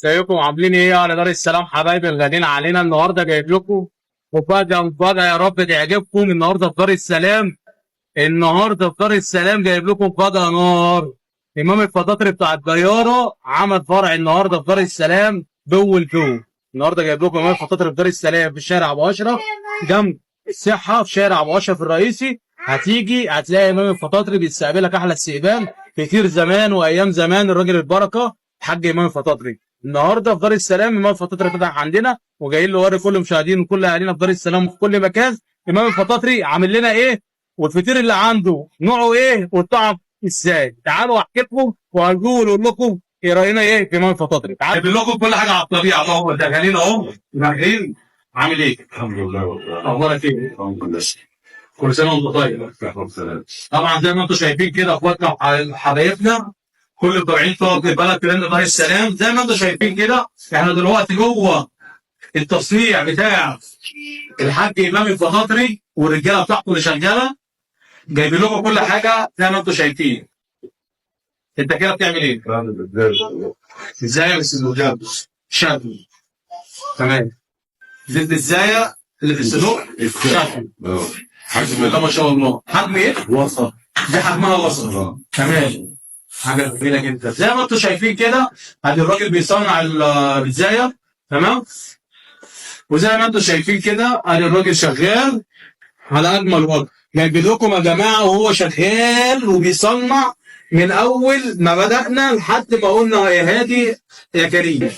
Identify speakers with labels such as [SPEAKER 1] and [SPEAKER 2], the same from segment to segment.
[SPEAKER 1] ازيكم عاملين ايه يا دار السلام حبايبي الغاليين علينا؟ النهارده جايب لكم مفاجأة يا رب تعجبكم. النهارده في دار السلام، النهارده في دار السلام جايب لكم مفاجأة نار. إمام الفطاطري بتاع الجيارة عمل فرع النهارده في دار السلام بول جو. النهارده جايب لكم إمام الفطاطري في دار السلام في شارع أبو أشرف جنب الصحة، في شارع أبو أشرف الرئيسي. هتيجي هتلاقي إمام الفطاطري بيستقبلك أحلى استقبال. كتير زمان وأيام زمان الراجل البركة الحاج إمام الفطاطري. النهارده في دار السلام إمام الفطاطري فتح عندنا، وجايين نوري كل مشاهدين وكل أهالينا في دار السلام وفي كل مكان إمام الفطاطري عامل لنا إيه، والفطير اللي عنده نوعه ايه والطعم ازاي. تعالوا احكي لكم وهنقول لكم ايه راينا ايه في امام الفطاطري. تعالوا اجيب لكم كل حاجه على الطبيعه اهو، شغالين اهو داخلين. عامل ايه؟
[SPEAKER 2] الحمد لله والله.
[SPEAKER 1] اخبارك ايه؟
[SPEAKER 2] الحمد لله.
[SPEAKER 1] كل سنه وانت طيب. طبعا زي ما انتم شايفين كده اخواتنا وحبايبنا كل الطالعين فوق البلد ترند دار السلام، زي ما انتم شايفين كده احنا دلوقتي جوه التصنيع بتاع الحاج امام الفطاطري والرجاله بتاعته اللي شغاله، جايبين لكم كل حاجه زي ما انتم شايفين. انت كده بتعمل ايه؟ ازاي بس الوجاب شكل تمام. زد الزايه اللي في الصدوق شكل حجم الله ما شاء الله. حجم ايه؟
[SPEAKER 2] وسط.
[SPEAKER 1] دي حجمها وسط تمام. حاجه جميله جدا زي ما انتم شايفين كده. ادي الراجل بيصنع الزايه تمام، وزي ما انتم شايفين كده ادي الراجل شغال على اجمل وجه. جايبين لكم يا جماعه وهو شغال وبيصنع من اول ما بدانا لحد ما قلنا يا هادي يا كريم.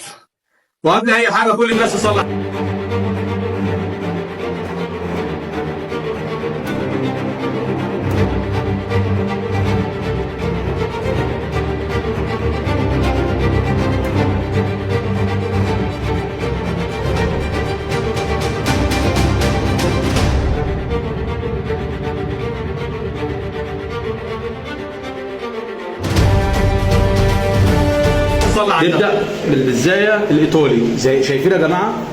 [SPEAKER 1] وقبل اي حاجه كل الناس تصلح. نبدا بالبزايه الايطالي. زي شايفين يا جماعه،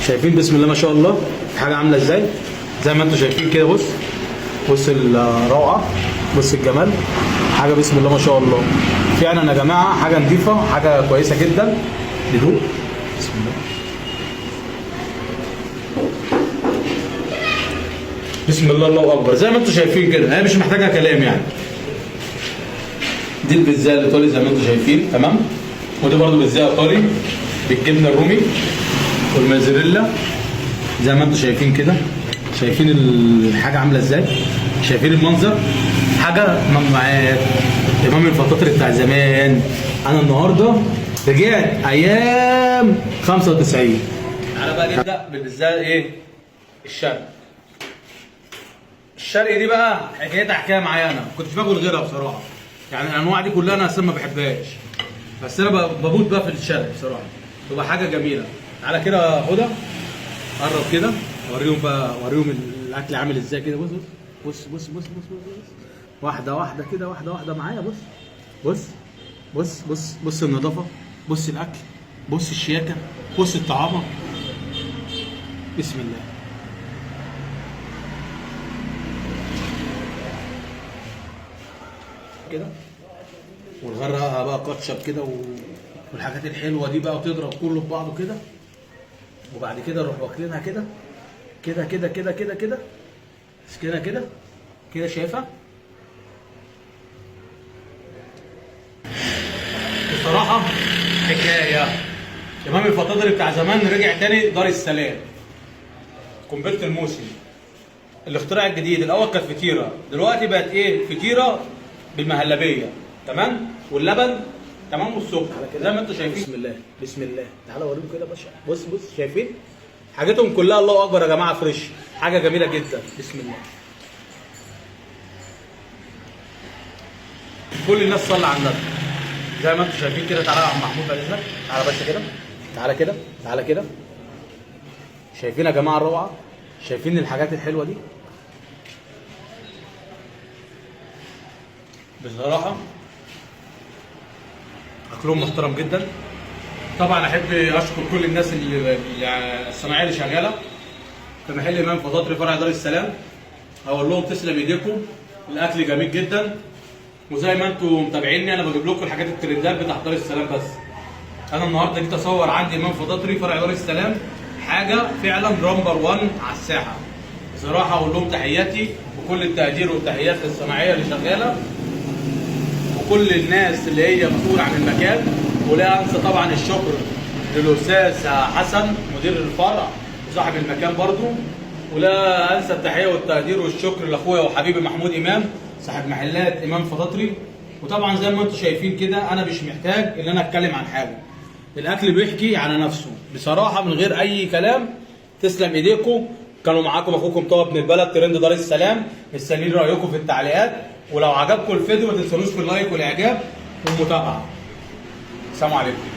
[SPEAKER 1] شايفين بسم الله ما شاء الله حاجه عامله ازاي. زي ما انتم شايفين كده، بص بص الروعه، بص الجمال، حاجه بسم الله ما شاء الله. فعلا يا جماعه حاجه نظيفه، حاجه كويسه جدا. بدوق بسم الله. بسم الله الله اكبر. زي ما انتم شايفين كده هي مش محتاجه كلام يعني. دي البيتزا الايطالي زي ما انتم شايفين تمام. ودي برضه بيتزا ايطالي بالجبنه الرومي والموزاريلا زي ما انتم شايفين كده. شايفين الحاجه عامله ازاي، شايفين المنظر، حاجه ممنوعات. امام الفطاطري بتاع زمان. انا النهارده رجعت ايام 95. تعالى بقى نبدا بالبيتزا ايه الشرق. الشرق دي بقى حكايتها حكايه معايا، انا ما كنتش باكل غيرها بصراحه. يعني الانواع دي كلها انا اصلا ما بحبهاش، بس انا بموت بقى في الشرق بصراحه، تبقى حاجه جميله. تعالى كده هدى قرب كده اوريهم بقى، اوريهم الاكل عامل ازاي كده. بص بص بص بص بص بص واحده واحده كده، واحده واحده معايا. بص بص بص بص بص النظافه، بص الاكل، بص الشياكه، بص الطعامه. بسم الله كده. ونغرقها بقى كاتشب كده والحاجات الحلوه دي بقى، وتضرب كله في بعضه كده. وبعد كده نروح واكلينها كده كده كده كده كده كده كده كده كده. شايفها بصراحه حكايه. امام الفطاطري بتاع زمان رجع تاني دار السلام. قنبله الموسم، الاختراع الجديد. الاول كانت فطيره، دلوقتي بقت ايه؟ فطيره بالمهلبيه تمام، واللبن تمام، والسكر زي ما انتم شايفين. بسم الله بسم الله. تعالى اوريكم كده يا باشا. بص بص شايفين حاجاتهم كلها الله اكبر يا جماعه، فريش، حاجه جميله جدا. بسم الله. كل الناس صلى على النبي زي ما انتم شايفين كده. تعالى يا عم محمود بعد اذنك، تعالى بس كده، تعالى كده، تعالى كده. شايفين يا جماعه الروعه، شايفين الحاجات الحلوه دي بصراحه. اكلهم محترم جدا. طبعا احب اشكر كل الناس اللي الصناعيه اللي شغاله في محل امام فطاطري فرع دار السلام. اقول لهم تسلم ايديكم، الاكل جميل جدا. وزي ما انتم متابعيني انا بجيب لكم الحاجات الترندات بتاعت دار السلام بس. انا النهارده جيت اصور عندي امام فضاطري فرع دار السلام، حاجه فعلا نمبر 1 على الساحه. بصراحه اقول لهم تحياتي وكل التقدير والتحيات للصناعيه اللي شغاله وكل الناس اللي هي مسؤوله عن المكان. ولا انسى طبعا الشكر للاستاذ حسن مدير الفرع وصاحب المكان برضو. ولا انسى التحيه والتقدير والشكر لاخويا وحبيبي محمود امام صاحب محلات امام فضاطري. وطبعا زي ما انتم شايفين كده انا مش محتاج ان انا اتكلم عن حاجه، الاكل بيحكي على نفسه بصراحه من غير اي كلام. تسلم ايديكم. كانوا معاكم اخوكم طه ابن البلد ترند دار السلام. مستنيين رايكم في التعليقات، ولو عجبكم الفيديو ما تنسونوش في اللايك والاعجاب والمتابعه. السلام عليكم.